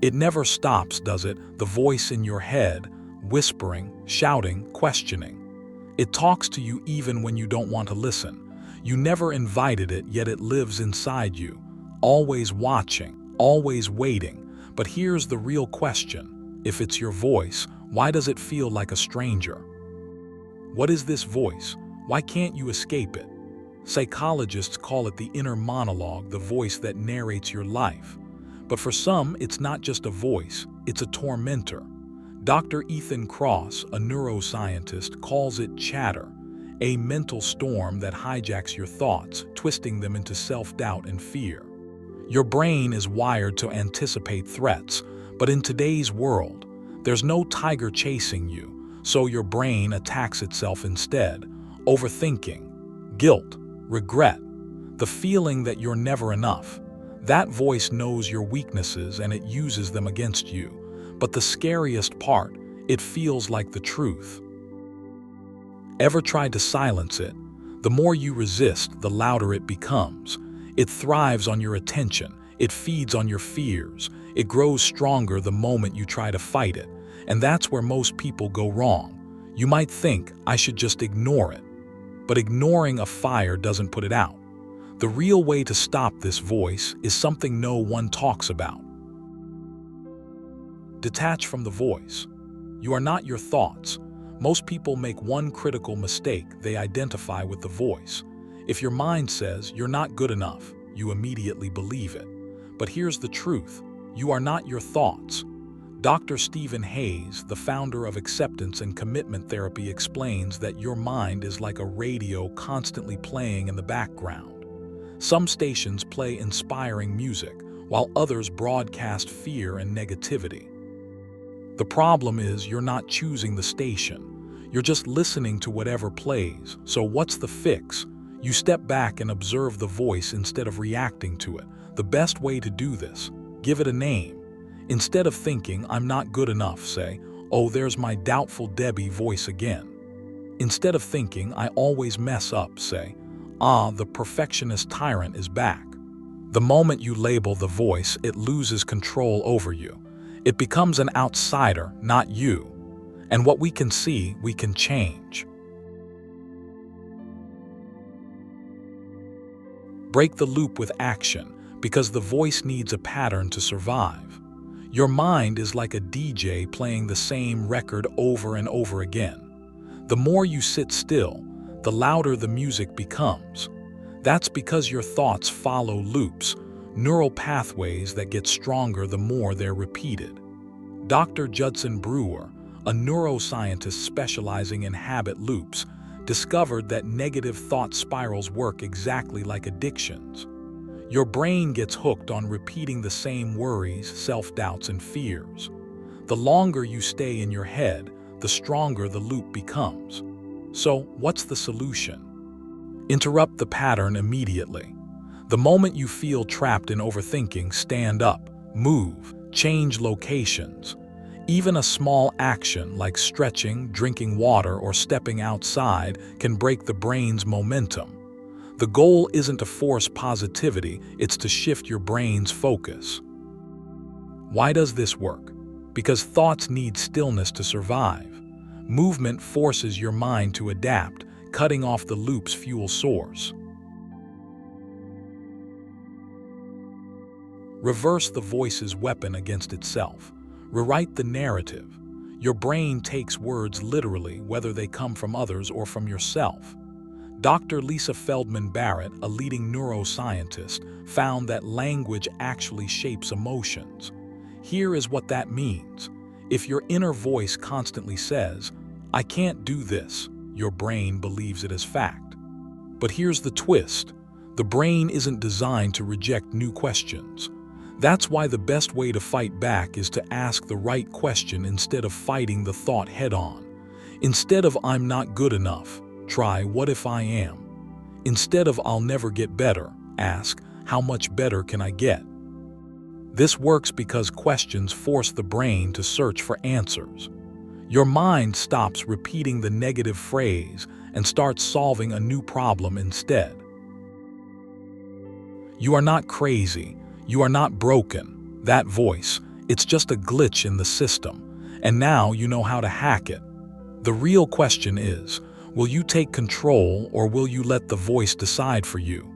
It never stops, does it? The voice in your head, whispering, shouting, questioning. It talks to you even when you don't want to listen. You never invited it, yet it lives inside you, always watching, always waiting. But here's the real question. If it's your voice, why does it feel like a stranger? What is this voice? Why can't you escape it? Psychologists call it the inner monologue, the voice that narrates your life. But for some, it's not just a voice, it's a tormentor. Dr. Ethan Kross, a neuroscientist, calls it chatter, a mental storm that hijacks your thoughts, twisting them into self-doubt and fear. Your brain is wired to anticipate threats, but in today's world, there's no tiger chasing you, so your brain attacks itself instead. Overthinking, guilt, regret, the feeling that you're never enough. That voice knows your weaknesses and it uses them against you. But the scariest part, it feels like the truth. Ever tried to silence it? The more you resist, the louder it becomes. It thrives on your attention. It feeds on your fears. It grows stronger the moment you try to fight it. And that's where most people go wrong. You might think, I should just ignore it. But ignoring a fire doesn't put it out. The real way to stop this voice is something no one talks about. Detach from the voice. You are not your thoughts. Most people make one critical mistake: they identify with the voice. If your mind says you're not good enough, you immediately believe it. But here's the truth: you are not your thoughts. Dr. Stephen Hayes, the founder of acceptance and commitment therapy, explains that your mind is like a radio constantly playing in the background. Some stations play inspiring music, while others broadcast fear and negativity. The problem is you're not choosing the station. You're just listening to whatever plays. So what's the fix? You step back and observe the voice instead of reacting to it. The best way to do this: give it a name. Instead of thinking, I'm not good enough, say, oh, there's my doubtful Debbie voice again. Instead of thinking, I always mess up, say, the perfectionist tyrant is back. The moment you label the voice, it loses control over you. It becomes an outsider, not you. And what we can see, we can change. Break the loop with action, because the voice needs a pattern to survive. Your mind is like a DJ playing the same record over and over again. The more you sit still, the louder the music becomes. That's because your thoughts follow loops, neural pathways that get stronger the more they're repeated. Dr. Judson Brewer, a neuroscientist specializing in habit loops, discovered that negative thought spirals work exactly like addictions. Your brain gets hooked on repeating the same worries, self-doubts, and fears. The longer you stay in your head, the stronger the loop becomes. So, what's the solution? Interrupt the pattern immediately. The moment you feel trapped in overthinking, stand up, move, change locations. Even a small action like stretching, drinking water, or stepping outside can break the brain's momentum. The goal isn't to force positivity, it's to shift your brain's focus. Why does this work? Because thoughts need stillness to survive. Movement forces your mind to adapt, cutting off the loop's fuel source. Reverse the voice's weapon against itself. Rewrite the narrative. Your brain takes words literally, whether they come from others or from yourself. Dr. Lisa Feldman Barrett, a leading neuroscientist, found that language actually shapes emotions. Here is what that means. If your inner voice constantly says, I can't do this, your brain believes it as fact. But here's the twist. The brain isn't designed to reject new questions. That's why the best way to fight back is to ask the right question instead of fighting the thought head-on. Instead of I'm not good enough, try what if I am. Instead of I'll never get better, ask how much better can I get. This works because questions force the brain to search for answers. Your mind stops repeating the negative phrase and starts solving a new problem instead. You are not crazy. You are not broken. That voice, It's just a glitch in the system, and now you know how to hack it. The real question is, will you take control or will you let the voice decide for you?